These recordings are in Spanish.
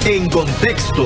en contexto.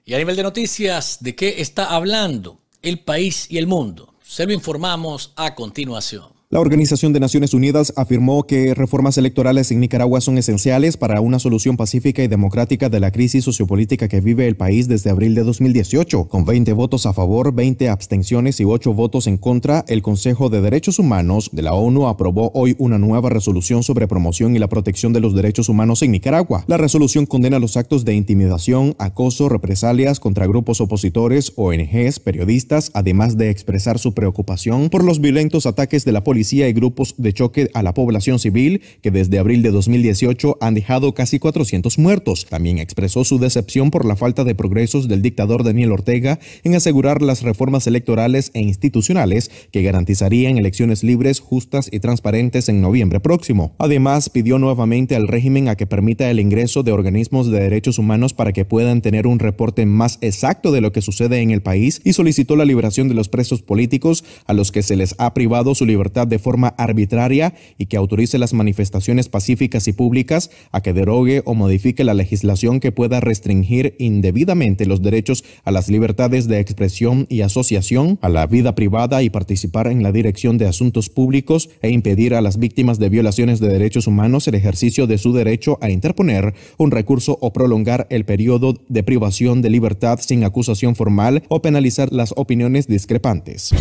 Y a nivel de noticias, ¿de qué está hablando el país y el mundo? Se lo informamos a continuación. La Organización de Naciones Unidas afirmó que reformas electorales en Nicaragua son esenciales para una solución pacífica y democrática de la crisis sociopolítica que vive el país desde abril de 2018. Con 20 votos a favor, 20 abstenciones y 8 votos en contra, el Consejo de Derechos Humanos de la ONU aprobó hoy una nueva resolución sobre promoción y la protección de los derechos humanos en Nicaragua. La resolución condena los actos de intimidación, acoso, represalias contra grupos opositores, ONGs, periodistas, además de expresar su preocupación por los violentos ataques de la policía y grupos de choque a la población civil que desde abril de 2018 han dejado casi 400 muertos. También expresó su decepción por la falta de progresos del dictador Daniel Ortega en asegurar las reformas electorales e institucionales que garantizarían elecciones libres, justas y transparentes en noviembre próximo. Además, pidió nuevamente al régimen a que permita el ingreso de organismos de derechos humanos para que puedan tener un reporte más exacto de lo que sucede en el país y solicitó la liberación de los presos políticos a los que se les ha privado su libertad de forma arbitraria y que autorice las manifestaciones pacíficas y públicas, a que derogue o modifique la legislación que pueda restringir indebidamente los derechos a las libertades de expresión y asociación, a la vida privada y participar en la dirección de asuntos públicos e impedir a las víctimas de violaciones de derechos humanos el ejercicio de su derecho a interponer un recurso o prolongar el periodo de privación de libertad sin acusación formal o penalizar las opiniones discrepantes.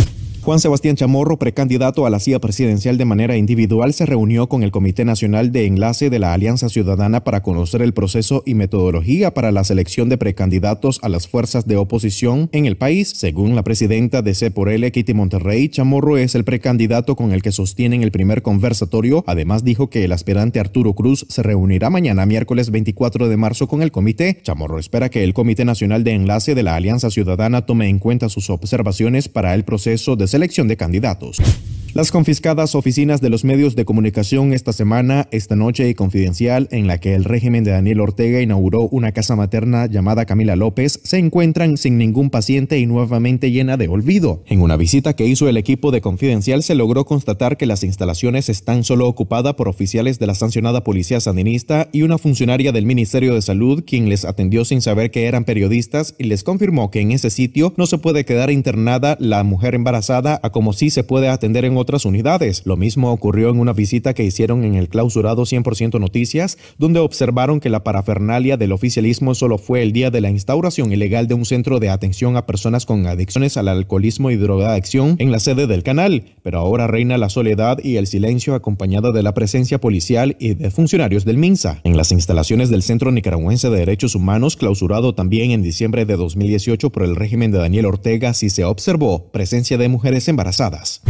Juan Sebastián Chamorro, precandidato a la silla presidencial de manera individual, se reunió con el Comité Nacional de Enlace de la Alianza Ciudadana para conocer el proceso y metodología para la selección de precandidatos a las fuerzas de oposición en el país. Según la presidenta de C por L, Kitty Monterrey, Chamorro es el precandidato con el que sostienen el primer conversatorio. Además, dijo que el aspirante Arturo Cruz se reunirá mañana, miércoles 24 de marzo, con el comité. Chamorro espera que el Comité Nacional de Enlace de la Alianza Ciudadana tome en cuenta sus observaciones para el proceso de selección de candidatos. Las confiscadas oficinas de los medios de comunicación esta noche y Confidencial, en la que el régimen de Daniel Ortega inauguró una casa materna llamada Camila López, se encuentran sin ningún paciente y nuevamente llena de olvido. En una visita que hizo el equipo de Confidencial se logró constatar que las instalaciones están solo ocupadas por oficiales de la sancionada policía sandinista y una funcionaria del Ministerio de Salud, quien les atendió sin saber que eran periodistas y les confirmó que en ese sitio no se puede quedar internada la mujer embarazada, a como sí se puede atender en otras unidades. Lo mismo ocurrió en una visita que hicieron en el clausurado 100% Noticias, donde observaron que la parafernalia del oficialismo solo fue el día de la instauración ilegal de un centro de atención a personas con adicciones al alcoholismo y drogadicción en la sede del canal, pero ahora reina la soledad y el silencio acompañada de la presencia policial y de funcionarios del MINSA. En las instalaciones del Centro Nicaragüense de Derechos Humanos, clausurado también en diciembre de 2018 por el régimen de Daniel Ortega, sí se observó presencia de mujeres embarazadas.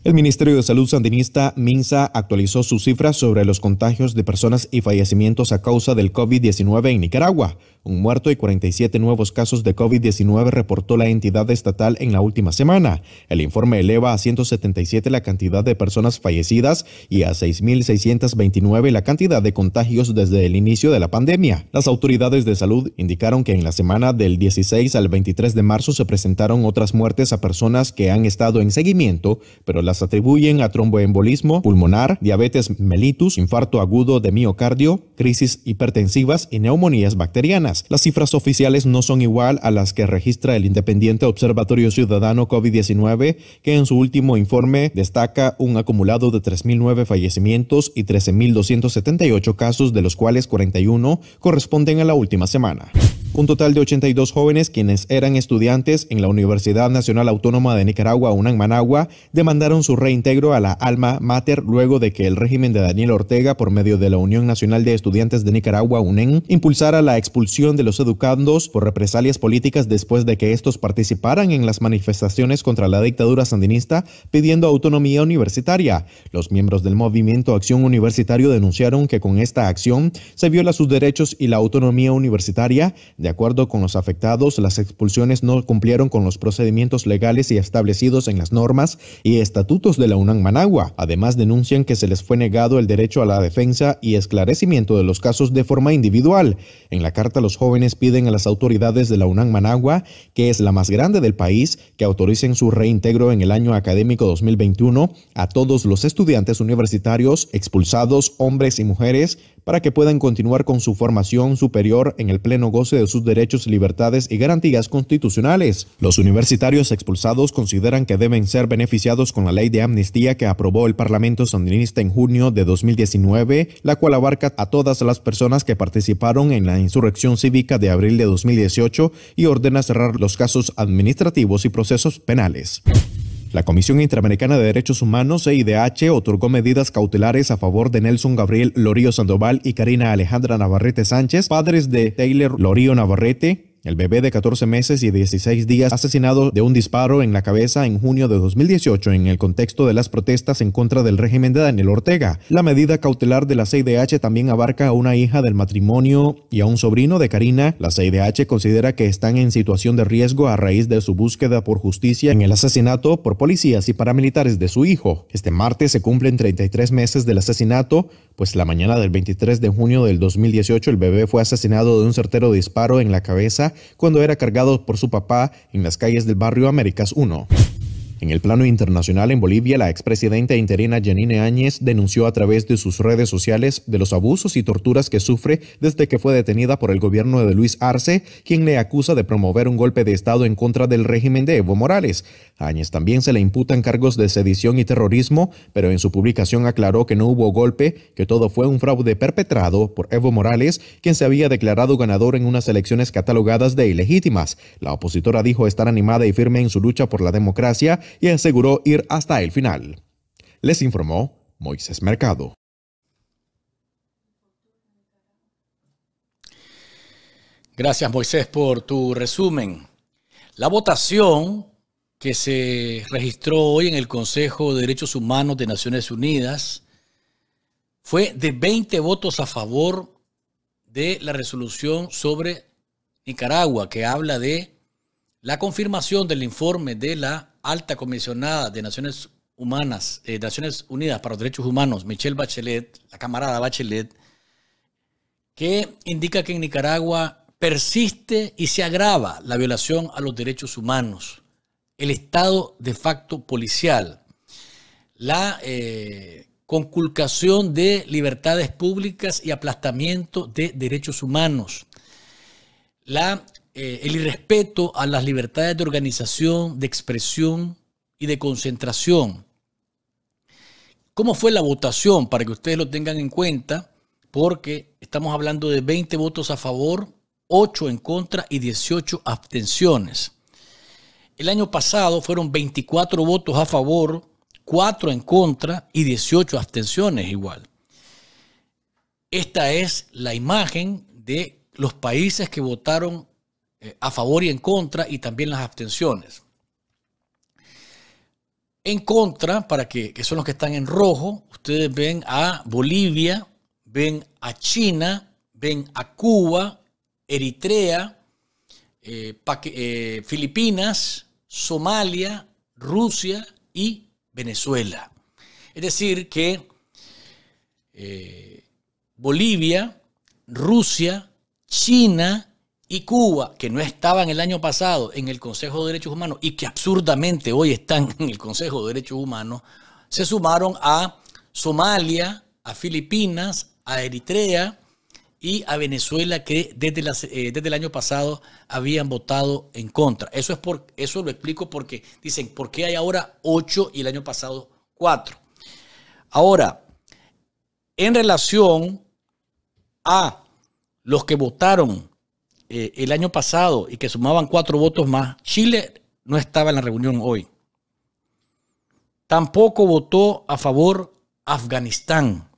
El Ministerio de Salud sandinista, MINSA, actualizó sus cifras sobre los contagios de personas y fallecimientos a causa del COVID-19 en Nicaragua. Un muerto y 47 nuevos casos de COVID-19 reportó la entidad estatal en la última semana. El informe eleva a 177 la cantidad de personas fallecidas y a 6.629 la cantidad de contagios desde el inicio de la pandemia. Las autoridades de salud indicaron que en la semana del 16 al 23 de marzo se presentaron otras muertes a personas que han estado en seguimiento, pero las atribuyen a tromboembolismo pulmonar, diabetes mellitus, infarto agudo de miocardio, crisis hipertensivas y neumonías bacterianas. Las cifras oficiales no son igual a las que registra el Independiente Observatorio Ciudadano COVID-19, que en su último informe destaca un acumulado de 3.009 fallecimientos y 13.278 casos, de los cuales 41 corresponden a la última semana. Un total de 82 jóvenes, quienes eran estudiantes en la Universidad Nacional Autónoma de Nicaragua, UNAM Managua, demandaron su reintegro a la alma mater luego de que el régimen de Daniel Ortega, por medio de la Unión Nacional de Estudiantes de Nicaragua, UNEN, impulsara la expulsión de los educandos por represalias políticas después de que estos participaran en las manifestaciones contra la dictadura sandinista pidiendo autonomía universitaria. Los miembros del movimiento Acción Universitario denunciaron que con esta acción se viola sus derechos y la autonomía universitaria, De acuerdo con los afectados, las expulsiones no cumplieron con los procedimientos legales y establecidos en las normas y estatutos de la UNAM Managua. Además, denuncian que se les fue negado el derecho a la defensa y esclarecimiento de los casos de forma individual. En la carta, los jóvenes piden a las autoridades de la UNAM Managua, que es la más grande del país, que autoricen su reintegro en el año académico 2021 a todos los estudiantes universitarios expulsados, hombres y mujeres, para que puedan continuar con su formación superior en el pleno goce de sus derechos, libertades y garantías constitucionales. Los universitarios expulsados consideran que deben ser beneficiados con la ley de amnistía que aprobó el Parlamento sandinista en junio de 2019, la cual abarca a todas las personas que participaron en la insurrección cívica de abril de 2018 y ordena cerrar los casos administrativos y procesos penales. La Comisión Interamericana de Derechos Humanos, CIDH, otorgó medidas cautelares a favor de Nelson Gabriel Lorío Sandoval y Karina Alejandra Navarrete Sánchez, padres de Taylor Lorío Navarrete, el bebé de 14 meses y 16 días asesinado de un disparo en la cabeza en junio de 2018 en el contexto de las protestas en contra del régimen de Daniel Ortega. La medida cautelar de la CIDH también abarca a una hija del matrimonio y a un sobrino de Karina. La CIDH considera que están en situación de riesgo a raíz de su búsqueda por justicia en el asesinato por policías y paramilitares de su hijo. Este martes se cumplen 33 meses del asesinato, pues la mañana del 23 de junio del 2018 el bebé fue asesinado de un certero disparo en la cabeza cuando era cargado por su papá en las calles del barrio Américas 1. En el plano internacional, en Bolivia, la expresidenta interina Yanine Áñez denunció a través de sus redes sociales de los abusos y torturas que sufre desde que fue detenida por el gobierno de Luis Arce, quien le acusa de promover un golpe de Estado en contra del régimen de Evo Morales. A Áñez también se le imputan cargos de sedición y terrorismo, pero en su publicación aclaró que no hubo golpe, que todo fue un fraude perpetrado por Evo Morales, quien se había declarado ganador en unas elecciones catalogadas de ilegítimas. La opositora dijo estar animada y firme en su lucha por la democracia y aseguró ir hasta el final. Les informó Moisés Mercado. Gracias, Moisés, por tu resumen. La votación que se registró hoy en el Consejo de Derechos Humanos de Naciones Unidas fue de 20 votos a favor de la resolución sobre Nicaragua, que habla de la confirmación del informe de la alta comisionada de Naciones Unidas para los Derechos Humanos, Michelle Bachelet, la camarada Bachelet, que indica que en Nicaragua persiste y se agrava la violación a los derechos humanos, el estado de facto policial, la conculcación de libertades públicas y aplastamiento de derechos humanos, el irrespeto a las libertades de organización, de expresión y de concentración. ¿Cómo fue la votación? Para que ustedes lo tengan en cuenta, porque estamos hablando de 20 votos a favor, 8 en contra y 18 abstenciones. El año pasado fueron 24 votos a favor, 4 en contra y 18 abstenciones igual. Esta es la imagen de los países que votaron a favor y en contra y también las abstenciones. En contra, que son los que están en rojo, ustedes ven a Bolivia, ven a China, ven a Cuba, Eritrea, Filipinas, Somalia, Rusia y Venezuela. Es decir que Bolivia, Rusia, China y Cuba, que no estaban el año pasado en el Consejo de Derechos Humanos y que absurdamente hoy están en el Consejo de Derechos Humanos, se sumaron a Somalia, a Filipinas, a Eritrea y a Venezuela, que desde el año pasado habían votado en contra. Eso lo explico porque dicen, ¿por qué hay ahora 8 y el año pasado 4? Ahora, en relación a los que votaron el año pasado y que sumaban 4 votos más, Chile no estaba en la reunión hoy. Tampoco votó a favor Afganistán.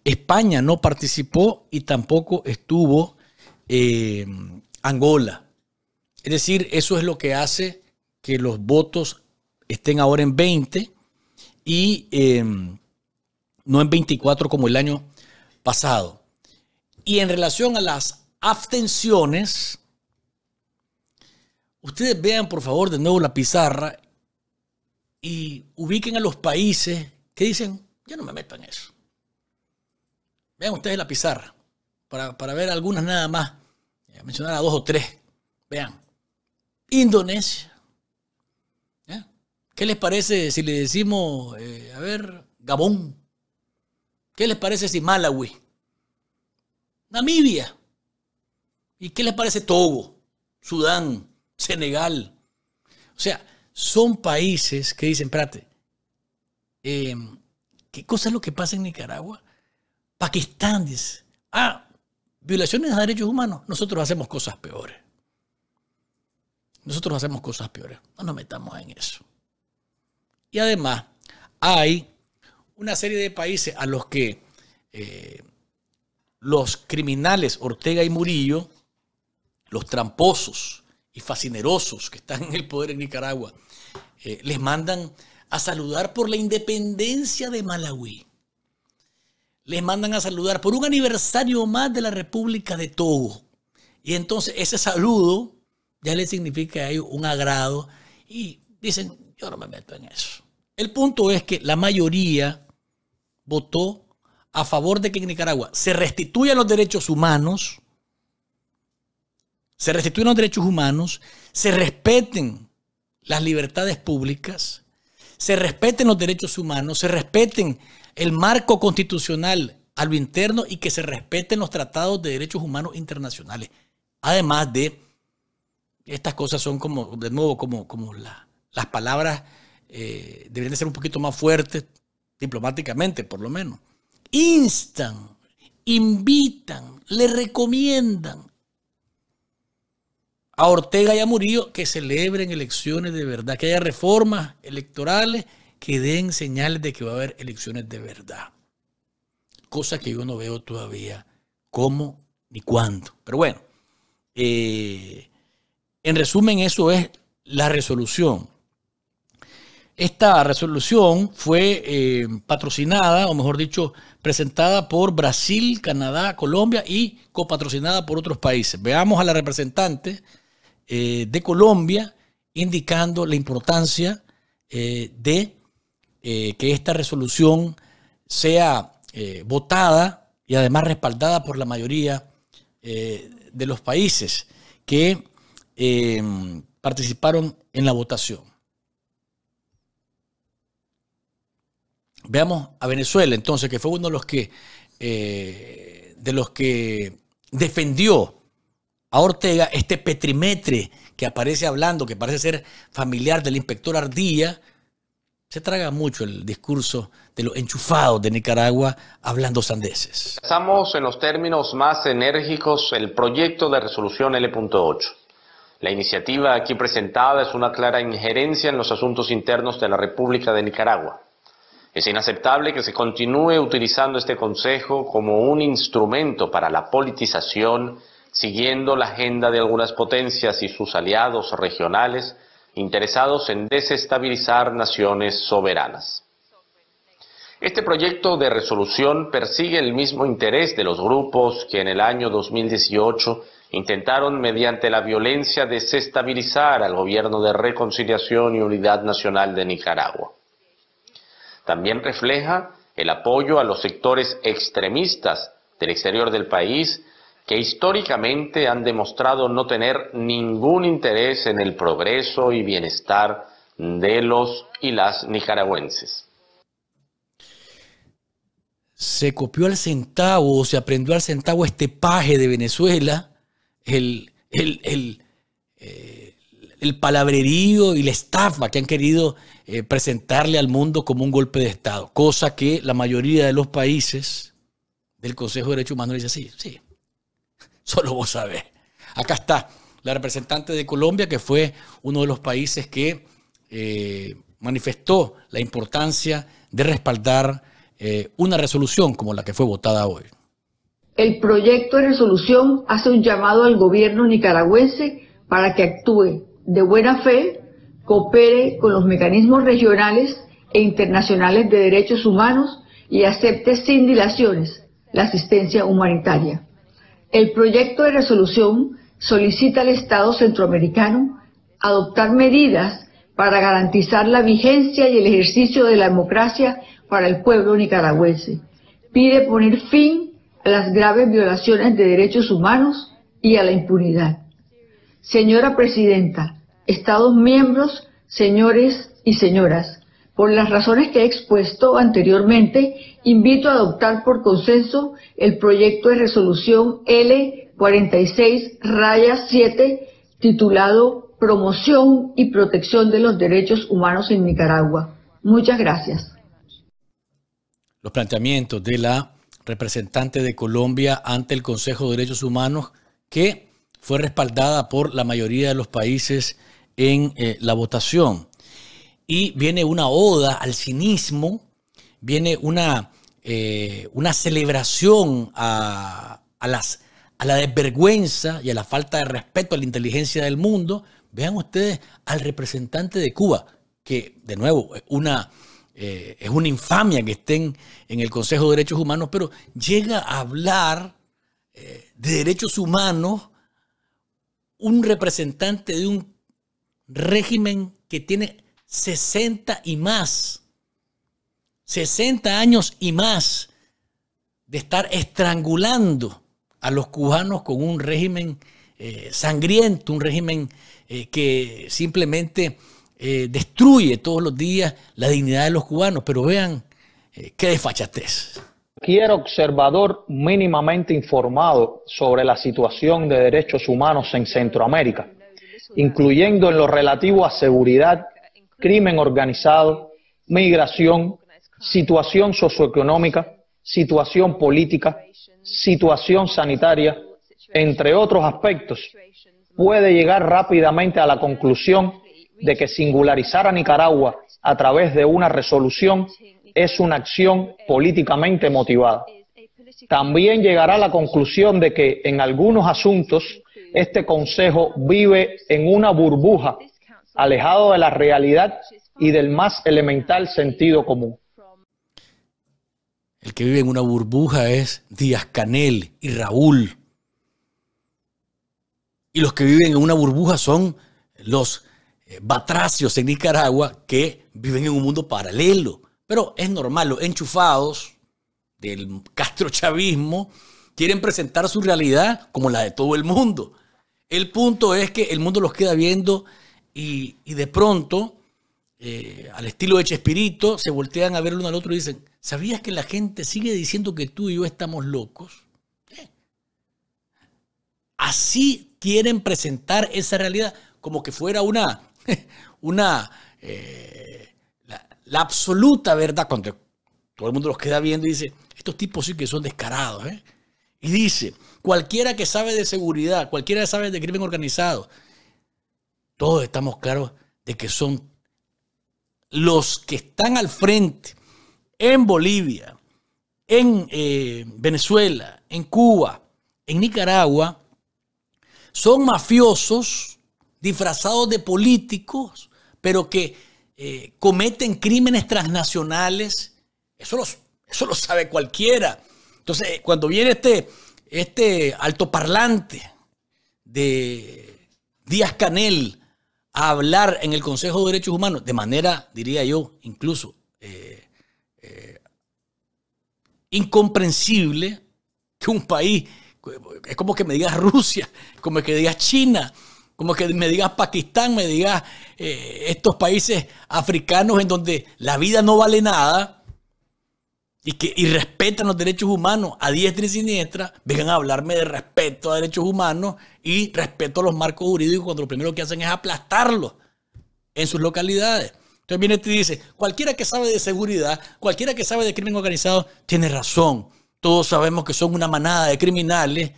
España no participó y tampoco estuvo Angola. Es decir, eso es lo que hace que los votos estén ahora en 20 y no en 24 como el año pasado. Y en relación a las abstenciones. Ustedes vean por favor de nuevo la pizarra y ubiquen a los países que dicen, yo no me meto en eso. Vean ustedes la pizarra, para ver algunas nada más. Voy a mencionar a 2 o 3. Vean. Indonesia. ¿Ya? ¿Qué les parece si le decimos, Gabón? ¿Qué les parece si Malawi? Namibia. ¿Y qué les parece Togo? Sudán, Senegal. O sea, son países que dicen, espérate, ¿qué cosa es lo que pasa en Nicaragua? Pakistán dice, violaciones a derechos humanos, nosotros hacemos cosas peores. Nosotros hacemos cosas peores, no nos metamos en eso. Y además, hay una serie de países a los que los criminales Ortega y Murillo, los tramposos y fascinerosos que están en el poder en Nicaragua, les mandan a saludar por la independencia de Malawi. Les mandan a saludar por un aniversario más de la República de Togo. Y entonces ese saludo ya les significa a ellos un agrado y dicen, yo no me meto en eso. El punto es que la mayoría votó a favor de que en Nicaragua se restituyan los derechos humanos, se respeten las libertades públicas, se respeten los derechos humanos, se respeten el marco constitucional a lo interno y que se respeten los tratados de derechos humanos internacionales. Además de, estas cosas son como, de nuevo, como las palabras deberían de ser un poquito más fuertes, diplomáticamente por lo menos. Instan, invitan, le recomiendan a Ortega y a Murillo que celebren elecciones de verdad, que haya reformas electorales que den señales de que va a haber elecciones de verdad. Cosa que yo no veo todavía cómo ni cuándo. Pero bueno, en resumen, eso es la resolución. Esta resolución fue patrocinada, o mejor dicho, presentada por Brasil, Canadá, Colombia y copatrocinada por otros países. Veamos a la representante de Colombia indicando la importancia de que esta resolución sea votada y además respaldada por la mayoría de los países que participaron en la votación. Veamos a Venezuela entonces, que fue uno de los que defendió a Ortega, este petrimetre que aparece hablando, que parece ser familiar del inspector Ardilla. Se traga mucho el discurso de los enchufados de Nicaragua hablando sandeces. Pasamos en los términos más enérgicos el proyecto de resolución L.8. La iniciativa aquí presentada es una clara injerencia en los asuntos internos de la República de Nicaragua. Es inaceptable que se continúe utilizando este Consejo como un instrumento para la politización, siguiendo la agenda de algunas potencias y sus aliados regionales interesados en desestabilizar naciones soberanas. Este proyecto de resolución persigue el mismo interés de los grupos que en el año 2018 intentaron mediante la violencia desestabilizar al Gobierno de Reconciliación y Unidad Nacional de Nicaragua. También refleja el apoyo a los sectores extremistas del exterior del país que históricamente han demostrado no tener ningún interés en el progreso y bienestar de los y las nicaragüenses. Se copió al centavo, se aprendió al centavo este paje de Venezuela, el palabrerío y la estafa que han querido presentarle al mundo como un golpe de Estado, cosa que la mayoría de los países del Consejo de Derechos Humanos dice sí, solo vos sabés. Acá está la representante de Colombia, que fue uno de los países que manifestó la importancia de respaldar una resolución como la que fue votada hoy. El proyecto de resolución hace un llamado al gobierno nicaragüense para que actúe de buena fe, coopere con los mecanismos regionales e internacionales de derechos humanos y acepte sin dilaciones la asistencia humanitaria. El proyecto de resolución solicita al Estado centroamericano adoptar medidas para garantizar la vigencia y el ejercicio de la democracia para el pueblo nicaragüense. Pide poner fin a las graves violaciones de derechos humanos y a la impunidad. Señora Presidenta, Estados miembros, señores y señoras, por las razones que he expuesto anteriormente, invito a adoptar por consenso el proyecto de resolución L46-7 titulado Promoción y Protección de los Derechos Humanos en Nicaragua. Muchas gracias. Los planteamientos de la representante de Colombia ante el Consejo de Derechos Humanos, que fue respaldada por la mayoría de los países en la votación. Y viene una oda al cinismo, viene una celebración a la desvergüenza y a la falta de respeto a la inteligencia del mundo. Vean ustedes al representante de Cuba, que de nuevo es una infamia que estén en el Consejo de Derechos Humanos, pero llega a hablar de derechos humanos un representante de un régimen que tiene 60 años y más de estar estrangulando a los cubanos con un régimen sangriento, un régimen que simplemente destruye todos los días la dignidad de los cubanos. Pero vean qué desfachatez. Cualquier observador mínimamente informado sobre la situación de derechos humanos en Centroamérica, incluyendo en lo relativo a seguridad, crimen organizado, migración, situación socioeconómica, situación política, situación sanitaria, entre otros aspectos, puede llegar rápidamente a la conclusión de que singularizar a Nicaragua a través de una resolución es una acción políticamente motivada. También llegará a la conclusión de que en algunos asuntos este Consejo vive en una burbuja, alejado de la realidad y del más elemental sentido común. El que vive en una burbuja es Díaz-Canel y Raúl. Y los que viven en una burbuja son los batracios en Nicaragua, que viven en un mundo paralelo. Pero es normal, los enchufados del castrochavismo quieren presentar su realidad como la de todo el mundo. El punto es que el mundo los queda viendo y de pronto, al estilo de Chespirito, se voltean a ver el uno al otro y dicen: ¿sabías que la gente sigue diciendo que tú y yo estamos locos? Así quieren presentar esa realidad como que fuera la absoluta verdad, cuando todo el mundo los queda viendo y dice: estos tipos sí que son descarados, ¿eh? Y dice: cualquiera que sabe de seguridad, cualquiera que sabe de crimen organizado, todos estamos claros de que son los que están al frente en Bolivia, en Venezuela, en Cuba, en Nicaragua, son mafiosos disfrazados de políticos, pero que cometen crímenes transnacionales. Eso lo sabe cualquiera. Entonces, cuando viene este altoparlante de Díaz-Canel a hablar en el Consejo de Derechos Humanos, de manera, diría yo, incluso incomprensible, que un país, es como que me digas Rusia, como que digas China, como que me digas Pakistán, me digas estos países africanos en donde la vida no vale nada y respetan los derechos humanos a diestra y siniestra, vengan a hablarme de respeto a derechos humanos y respeto a los marcos jurídicos, cuando lo primero que hacen es aplastarlos en sus localidades. Entonces viene y dice: cualquiera que sabe de seguridad, cualquiera que sabe de crimen organizado, tiene razón. Todos sabemos que son una manada de criminales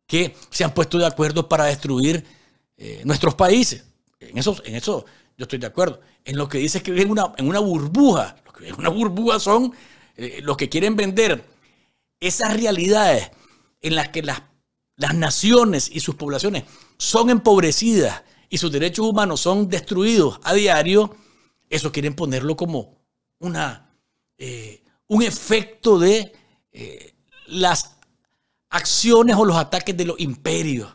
que se han puesto de acuerdo para destruir nuestros países. En eso yo estoy de acuerdo. En lo que dice es que viven en una burbuja. Lo que viven en una burbuja son los que quieren vender esas realidades en las que las naciones y sus poblaciones son empobrecidas y sus derechos humanos son destruidos a diario. Eso quieren ponerlo como un efecto de las acciones o los ataques de los imperios.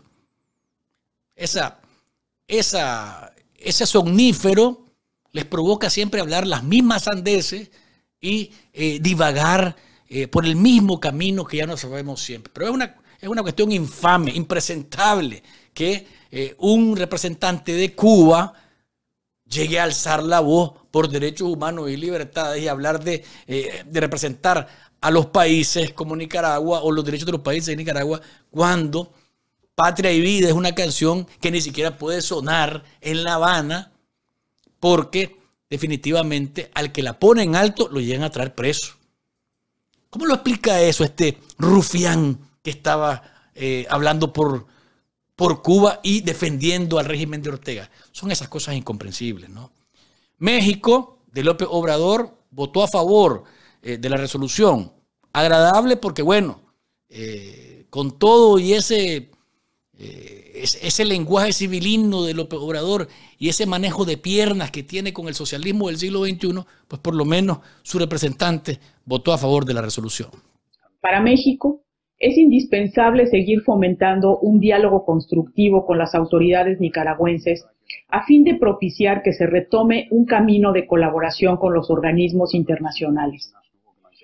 Ese somnífero les provoca siempre hablar las mismas sandeces y divagar por el mismo camino que ya no sabemos siempre. Pero es una cuestión infame, impresentable, que un representante de Cuba llegue a alzar la voz por derechos humanos y libertades y hablar de representar a los países como Nicaragua o los derechos de los países de Nicaragua, cuando Patria y Vida es una canción que ni siquiera puede sonar en La Habana, porque definitivamente al que la pone en alto lo llegan a traer preso. ¿Cómo lo explica eso este rufián que estaba hablando por Cuba y defendiendo al régimen de Ortega? Son esas cosas incomprensibles, ¿no? México, de López Obrador, votó a favor de la resolución. Agradable porque, bueno, con todo y ese lenguaje civilino de López Obrador y ese manejo de piernas que tiene con el socialismo del siglo XXI, pues por lo menos su representante votó a favor de la resolución. Para México, es indispensable seguir fomentando un diálogo constructivo con las autoridades nicaragüenses a fin de propiciar que se retome un camino de colaboración con los organismos internacionales.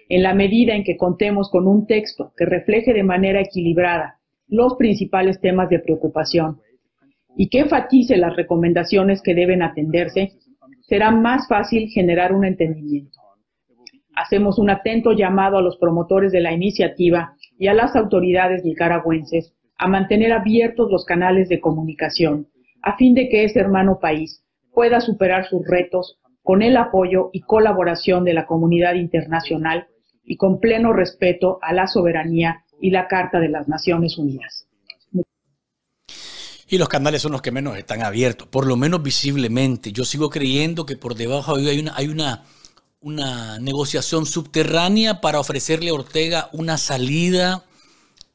En la medida en que contemos con un texto que refleje de manera equilibrada los principales temas de preocupación y que enfatice las recomendaciones que deben atenderse, será más fácil generar un entendimiento. Hacemos un atento llamado a los promotores de la iniciativa y a las autoridades nicaragüenses a mantener abiertos los canales de comunicación a fin de que ese hermano país pueda superar sus retos con el apoyo y colaboración de la comunidad internacional y con pleno respeto a la soberanía y la Carta de las Naciones Unidas. Y los canales son los que menos están abiertos, por lo menos visiblemente. Yo sigo creyendo que por debajo hay una negociación subterránea para ofrecerle a Ortega una salida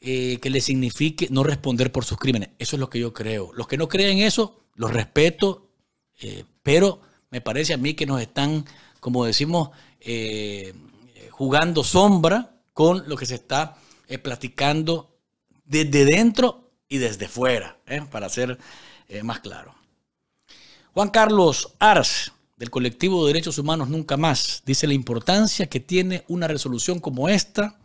que le signifique no responder por sus crímenes. Eso es lo que yo creo. Los que no creen eso, los respeto, pero me parece a mí que nos están, como decimos, jugando sombra con lo que se está platicando desde dentro y desde fuera, para ser más claro. Juan Carlos Ars, del colectivo de Derechos Humanos Nunca Más, dice la importancia que tiene una resolución como esta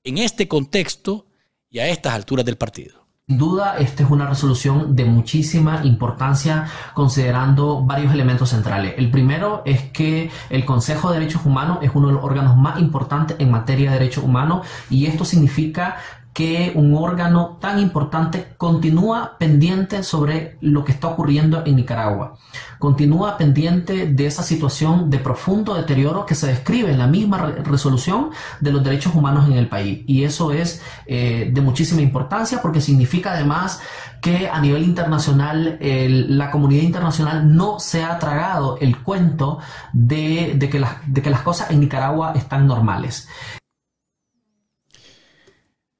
en este contexto y a estas alturas del partido. Sin duda, esta es una resolución de muchísima importancia considerando varios elementos centrales. El primero es que el Consejo de Derechos Humanos es uno de los órganos más importantes en materia de derechos humanos y esto significa que un órgano tan importante continúa pendiente sobre lo que está ocurriendo en Nicaragua. Continúa pendiente de esa situación de profundo deterioro que se describe en la misma resolución de los derechos humanos en el país. Y eso es de muchísima importancia porque significa además que a nivel internacional la comunidad internacional no se ha tragado el cuento de que las cosas en Nicaragua están normales.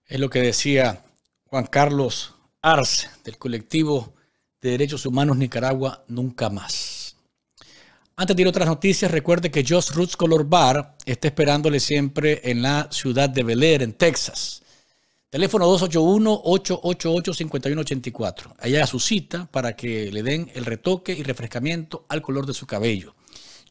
Es lo que decía Juan Carlos Ars, del colectivo de Derechos Humanos Nicaragua Nunca Más. Antes de ir a otras noticias, recuerde que Just Roots Color Bar está esperándole siempre en la ciudad de Bel Air, en Texas. Teléfono 281-888-5184. Allá a su cita para que le den el retoque y refrescamiento al color de su cabello.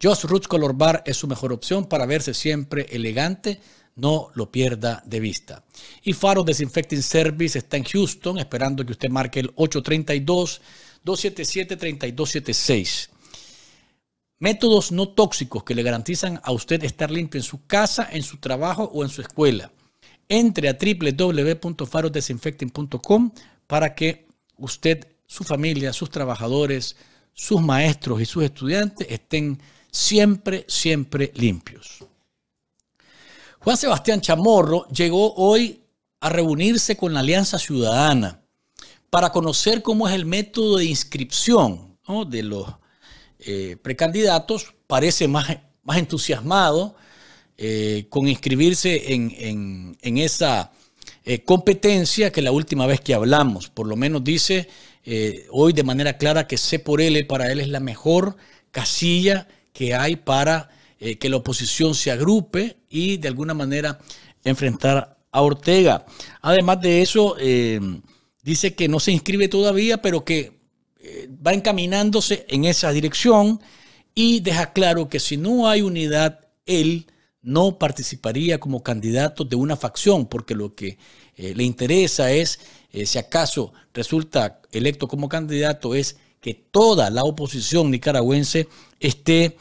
Just Roots Color Bar es su mejor opción para verse siempre elegante. No lo pierda de vista. Y Faro Disinfecting Service está en Houston, esperando que usted marque el 832-277-3276. Métodos no tóxicos que le garantizan a usted estar limpio en su casa, en su trabajo o en su escuela. Entre a www.farodesinfecting.com para que usted, su familia, sus trabajadores, sus maestros y sus estudiantes estén siempre, siempre limpios. Juan Sebastián Chamorro llegó hoy a reunirse con la Alianza Ciudadana para conocer cómo es el método de inscripción, ¿no?, de los precandidatos. Parece más entusiasmado con inscribirse en esa competencia que la última vez que hablamos. Por lo menos dice hoy de manera clara que C por L para él es la mejor casilla que hay para que la oposición se agrupe y de alguna manera enfrentar a Ortega. Además de eso, dice que no se inscribe todavía, pero que va encaminándose en esa dirección y deja claro que si no hay unidad, él no participaría como candidato de una facción, porque lo que le interesa es, si acaso resulta electo como candidato, es que toda la oposición nicaragüense esté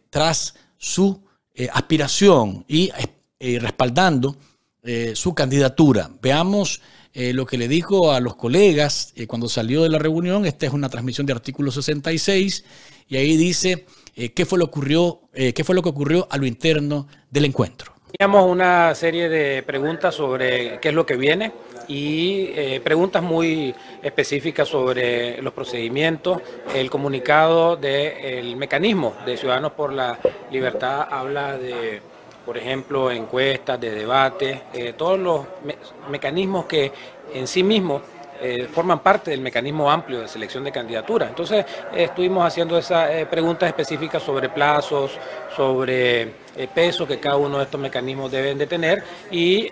tras su aspiración y respaldando su candidatura. Veamos lo que le dijo a los colegas cuando salió de la reunión. Esta es una transmisión de artículo 66 y ahí dice qué fue lo que ocurrió a lo interno del encuentro. Teníamos una serie de preguntas sobre qué es lo que viene y preguntas muy específicas sobre los procedimientos. El comunicado del mecanismo de Ciudadanos por la Libertad habla de, por ejemplo, encuestas, de debate, todos los mecanismos que en sí mismos forman parte del mecanismo amplio de selección de candidatura. Entonces estuvimos haciendo esas preguntas específicas sobre plazos, sobre peso que cada uno de estos mecanismos deben de tener y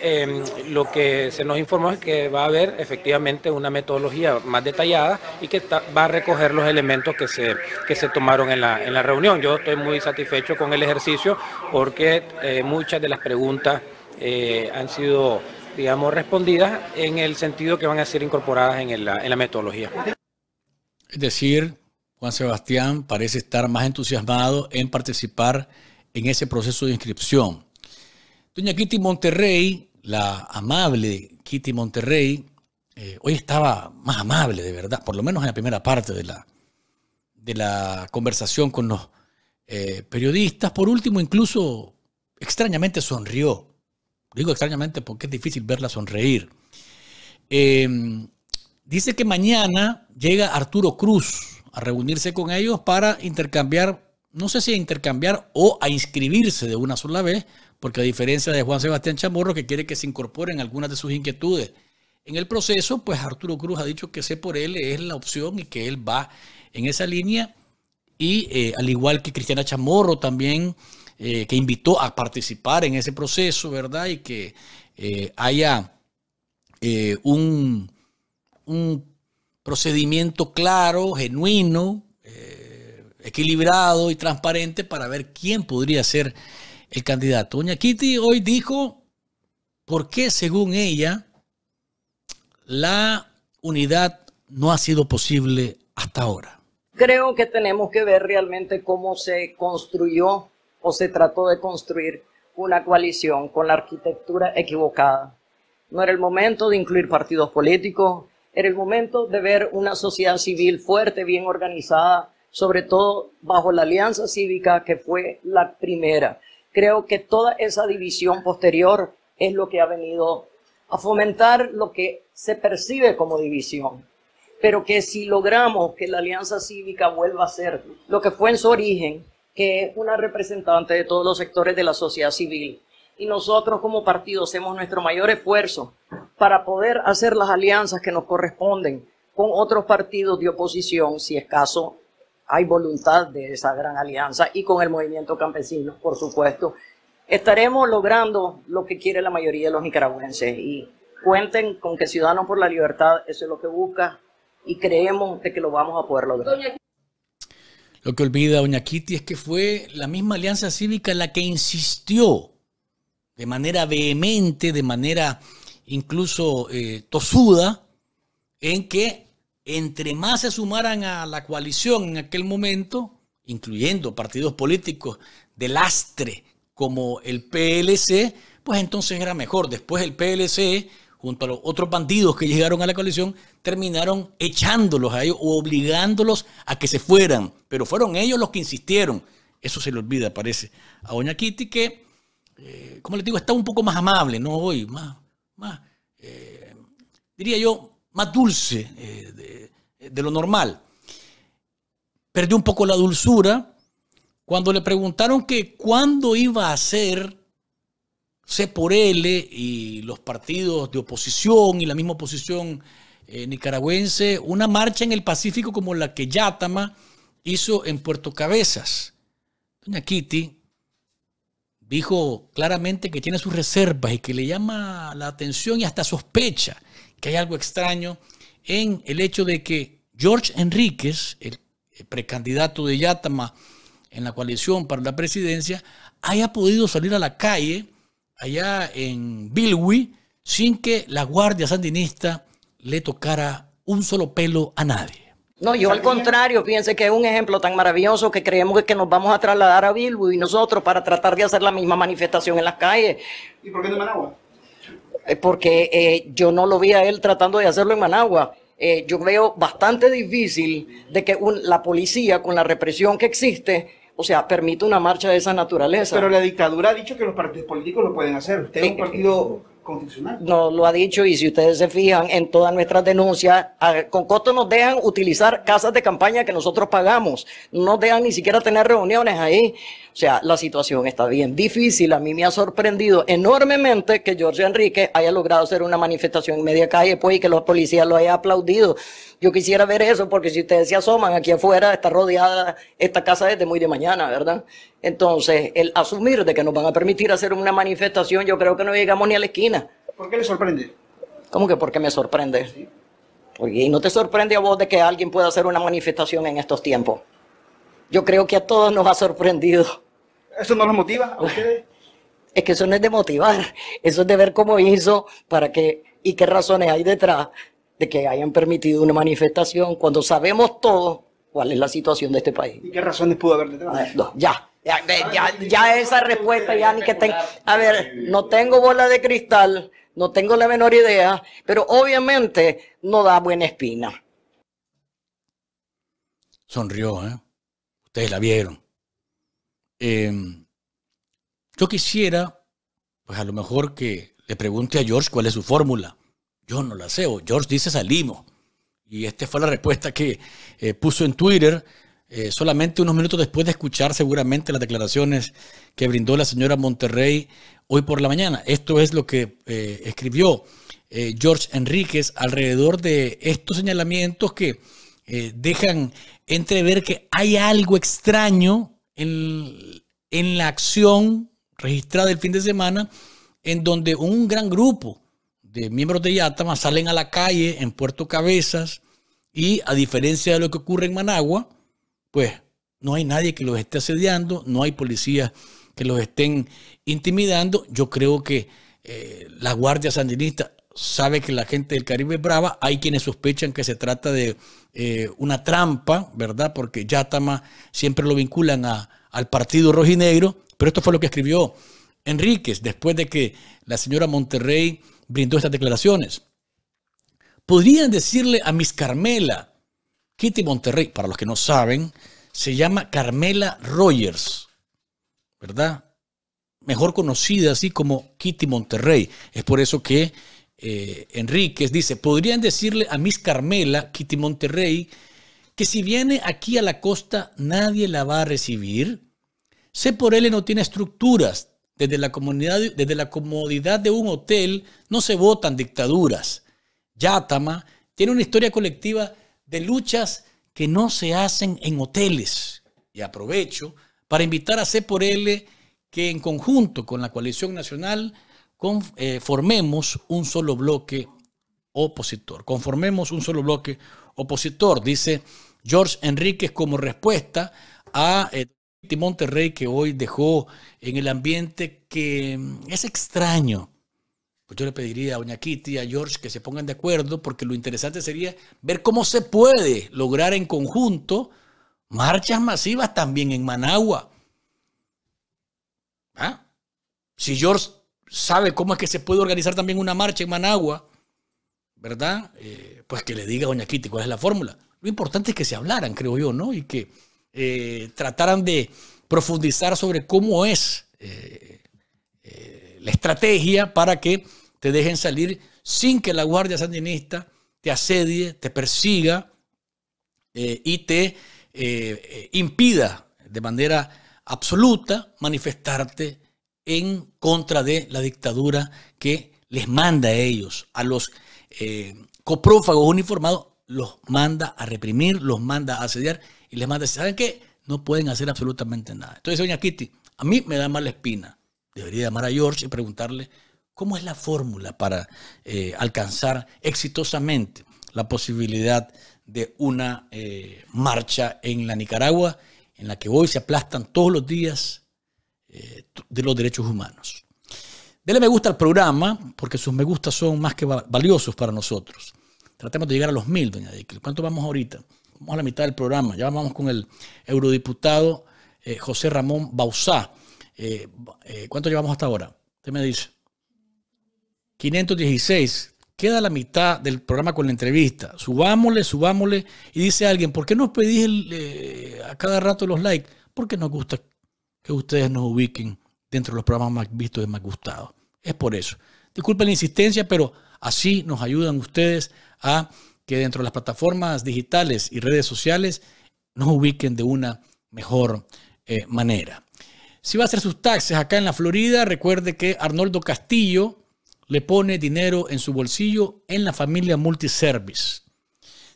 lo que se nos informó es que va a haber efectivamente una metodología más detallada y que va a recoger los elementos que se tomaron en la reunión. Yo estoy muy satisfecho con el ejercicio porque muchas de las preguntas han sido, digamos, respondidas en el sentido que van a ser incorporadas en la metodología. Es decir, Juan Sebastián parece estar más entusiasmado en participar en ese proceso de inscripción. Doña Kitty Monterrey, la amable Kitty Monterrey, hoy estaba más amable, de verdad, por lo menos en la primera parte de la conversación con los periodistas. Por último, incluso extrañamente sonrió. Digo extrañamente porque es difícil verla sonreír. Dice que mañana llega Arturo Cruz a reunirse con ellos para intercambiar, no sé si a intercambiar o a inscribirse de una sola vez, porque a diferencia de Juan Sebastián Chamorro, que quiere que se incorporen algunas de sus inquietudes en el proceso, pues Arturo Cruz ha dicho que sé por él es la opción y que él va en esa línea. Y al igual que Cristiana Chamorro también, que invitó a participar en ese proceso, ¿verdad? Y que haya un procedimiento claro, genuino, equilibrado y transparente para ver quién podría ser el candidato. Doña Kitty hoy dijo por qué, según ella, la unidad no ha sido posible hasta ahora. Creo que tenemos que ver realmente cómo se construyó o se trató de construir una coalición con la arquitectura equivocada. No era el momento de incluir partidos políticos, era el momento de ver una sociedad civil fuerte, bien organizada, sobre todo bajo la Alianza Cívica, que fue la primera. Creo que toda esa división posterior es lo que ha venido a fomentar lo que se percibe como división. Pero que si logramos que la Alianza Cívica vuelva a ser lo que fue en su origen, que es una representante de todos los sectores de la sociedad civil, y nosotros como partido hacemos nuestro mayor esfuerzo para poder hacer las alianzas que nos corresponden con otros partidos de oposición, si es caso hay voluntad de esa gran alianza, y con el movimiento campesino, por supuesto, estaremos logrando lo que quiere la mayoría de los nicaragüenses. Y cuenten con que Ciudadanos por la Libertad, eso es lo que busca, y creemos de que lo vamos a poder lograr. Lo que olvida doña Kitty es que fue la misma Alianza Cívica la que insistió de manera vehemente, de manera incluso tosuda, en que entre más se sumaran a la coalición en aquel momento, incluyendo partidos políticos de lastre como el PLC, pues entonces era mejor. Después el PLC, junto a los otros bandidos que llegaron a la coalición, terminaron echándolos a ellos o obligándolos a que se fueran. Pero fueron ellos los que insistieron. Eso se le olvida, parece, a doña Kitty, que, como les digo, está un poco más amable, ¿no? Hoy, más diría yo, más dulce de lo normal. Perdió un poco la dulzura cuando le preguntaron que cuándo iba a hacer C por L y los partidos de oposición y la misma oposición nicaragüense una marcha en el Pacífico como la que Yátama hizo en Puerto Cabezas. Doña Kitty dijo claramente que tiene sus reservas y que le llama la atención y hasta sospecha que hay algo extraño en el hecho de que George Enríquez, el precandidato de Yátama en la coalición para la presidencia, haya podido salir a la calle allá en Bilwi sin que la Guardia Sandinista le tocara un solo pelo a nadie. No, yo al contrario, fíjense que es un ejemplo tan maravilloso que creemos que nos vamos a trasladar a Bilwi nosotros para tratar de hacer la misma manifestación en las calles. ¿Y por qué no en Managua? Porque yo no lo vi a él tratando de hacerlo en Managua. Yo veo bastante difícil de que la policía, con la represión que existe, o sea, permite una marcha de esa naturaleza. Pero la dictadura ha dicho que los partidos políticos lo pueden hacer. Usted es un partido constitucional. No lo ha dicho, y si ustedes se fijan en todas nuestras denuncias, con costo nos dejan utilizar casas de campaña que nosotros pagamos. No nos dejan ni siquiera tener reuniones ahí. O sea, la situación está bien difícil. A mí me ha sorprendido enormemente que George Enríquez haya logrado hacer una manifestación en media calle, pues, y que los policías lo hayan aplaudido. Yo quisiera ver eso, porque si ustedes se asoman aquí afuera, está rodeada esta casa desde muy de mañana, ¿verdad? Entonces, el asumir de que nos van a permitir hacer una manifestación, yo creo que no llegamos ni a la esquina. ¿Por qué le sorprende? ¿Cómo que por qué me sorprende? Sí. Porque ¿no te sorprende a vos de que alguien pueda hacer una manifestación en estos tiempos? Yo creo que a todos nos ha sorprendido. ¿Eso no los motiva a ustedes? Es que eso no es de motivar, eso es de ver cómo hizo para que, y qué razones hay detrás de que hayan permitido una manifestación cuando sabemos todos cuál es la situación de este país. ¿Y qué razones pudo haber detrás? No, ya esa respuesta ya ni que tenga. A ver, no tengo bola de cristal, no tengo la menor idea, pero obviamente no da buena espina. Sonrió, ¿eh? Ustedes la vieron. Yo quisiera, pues a lo mejor que le pregunte a George cuál es su fórmula. Yo no la sé. George dice salimos. Y esta fue la respuesta que puso en Twitter solamente unos minutos después de escuchar seguramente las declaraciones que brindó la señora Monterrey hoy por la mañana. Esto es lo que escribió George Enríquez alrededor de estos señalamientos que dejan entrever que hay algo extraño en la acción registrada el fin de semana, en donde un gran grupo de miembros de Yátama salen a la calle en Puerto Cabezas y, a diferencia de lo que ocurre en Managua, pues no hay nadie que los esté asediando, no hay policías que los estén intimidando. Yo creo que la Guardia Sandinista sabe que la gente del Caribe es brava. Hay quienes sospechan que se trata de una trampa, ¿verdad? Porque Yátama siempre lo vinculan al partido rojinegro. Pero esto fue lo que escribió Enríquez después de que la señora Monterrey brindó estas declaraciones. Podrían decirle a Miss Carmela, Kitty Monterrey, para los que no saben, se llama Carmela Rogers, ¿verdad? Mejor conocida así como Kitty Monterrey. Es por eso que Enríquez dice, podrían decirle a Miss Carmela, Kitty Monterrey, que si viene aquí a la costa nadie la va a recibir. C4L no tiene estructuras. Desde la comodidad de un hotel no se votan dictaduras. Yátama tiene una historia colectiva de luchas que no se hacen en hoteles. Y aprovecho para invitar a C4L que en conjunto con la coalición nacional formemos un solo bloque opositor. Conformemos un solo bloque opositor, dice George Enríquez como respuesta a Monterrey, que hoy dejó en el ambiente que es extraño. Pues yo le pediría a doña Kitty y a George que se pongan de acuerdo, porque lo interesante sería ver cómo se puede lograr en conjunto marchas masivas también en Managua. ¿Ah? Si George sabe cómo es que se puede organizar también una marcha en Managua, ¿verdad? Pues que le diga a doña Kitty cuál es la fórmula. Lo importante es que se hablaran, creo yo, ¿no? Y que trataran de profundizar sobre cómo es la estrategia para que te dejen salir sin que la Guardia Sandinista te asedie, te persiga y te impida de manera absoluta manifestarte en contra de la dictadura que les manda a ellos, a los coprófagos uniformados, los manda a reprimir, los manda a asediar y les manda, ¿saben qué? No pueden hacer absolutamente nada. Entonces, doña Kitty, a mí me da mala espina debería llamar a George y preguntarle cómo es la fórmula para alcanzar exitosamente la posibilidad de una marcha en la Nicaragua en la que hoy se aplastan todos los días de los derechos humanos. Dele me gusta al programa, porque sus me gustas son más que valiosos para nosotros. Tratemos de llegar a los 1000, doña Dickel. ¿Cuánto vamos ahorita? Vamos a la mitad del programa. Ya vamos con el eurodiputado José Ramón Bauzá. ¿Cuánto llevamos hasta ahora? Usted me dice. 516. Queda la mitad del programa con la entrevista. Subámosle. Y dice alguien, ¿por qué nos pedís a cada rato los likes? Porque nos gusta que ustedes nos ubiquen dentro de los programas más vistos y más gustados. Es por eso. Disculpen la insistencia, pero así nos ayudan ustedes a que dentro de las plataformas digitales y redes sociales nos ubiquen de una mejor manera. Si va a hacer sus taxes acá en la Florida, recuerde que Arnoldo Castillo le pone dinero en su bolsillo en la familia Multiservice.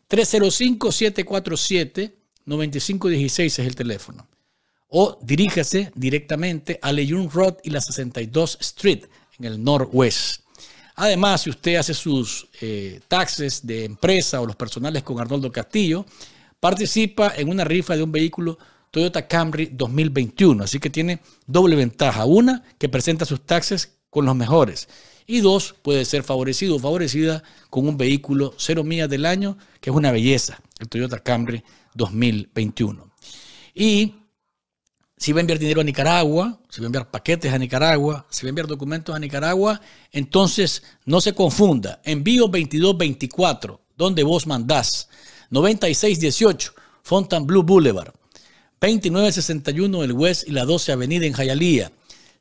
305-747-9516 es el teléfono. O diríjase directamente a Lejeune Road y la 62 Street en el Northwest. Además, si usted hace sus taxes de empresa o los personales con Arnoldo Castillo, participa en una rifa de un vehículo Toyota Camry 2021. Así que tiene doble ventaja. Una, que presenta sus taxes con los mejores. Y dos, puede ser favorecido o favorecida con un vehículo 0 millas del año, que es una belleza, el Toyota Camry 2021. Y si va a enviar dinero a Nicaragua, si va a enviar paquetes a Nicaragua, si va a enviar documentos a Nicaragua, entonces no se confunda. Envío 2224, donde vos mandás. 9618, Fontainebleau Boulevard. 2961 el West y la 12 Avenida en Hialeah.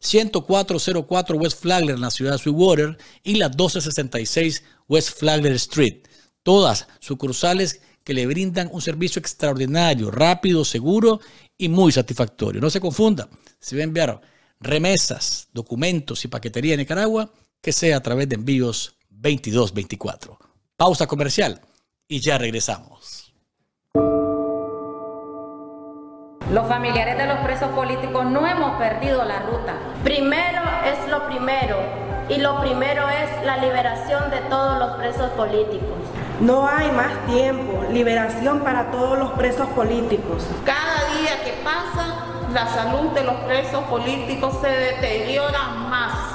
10404 West Flagler en la ciudad de Sweetwater y la 1266 West Flagler Street. Todas sucursales que le brindan un servicio extraordinario, rápido, seguro y muy satisfactorio. No se confunda, si va a enviar remesas, documentos y paquetería a Nicaragua, que sea a través de envíos 2224. Pausa comercial y ya regresamos. Los familiares de los presos políticos no hemos perdido la ruta. Primero es lo primero, y lo primero es la liberación de todos los presos políticos. No hay más tiempo, liberación para todos los presos políticos. Cada día que pasa, la salud de los presos políticos se deteriora más.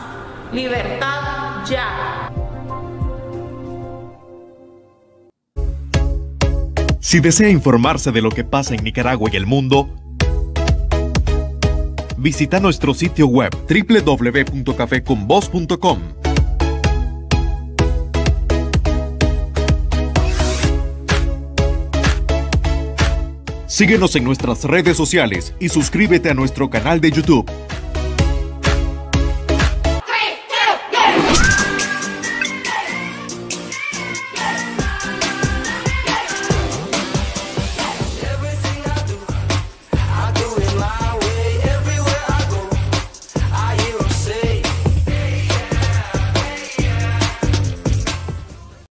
Libertad ya. Si desea informarse de lo que pasa en Nicaragua y el mundo, visita nuestro sitio web www.cafeconvoz.com. Síguenos en nuestras redes sociales y suscríbete a nuestro canal de YouTube.